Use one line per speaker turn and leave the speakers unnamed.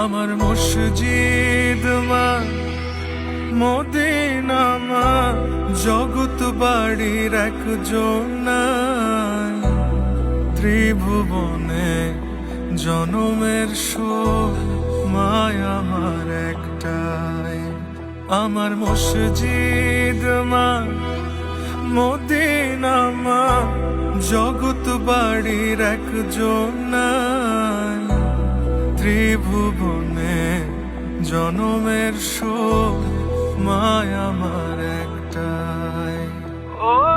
আমার মসজিদ মা, মদিনা মা, জগৎ বাড়ির একজন নাই। ত্রিভুবনে জনমের শোক মায় আমার একটাই। আমার মসজিদ মা, মদিনা মা, জগৎ বাড়ির একজন নাই। ত্রিভুবনে জনমের শোক মায় আমার একটাই। ও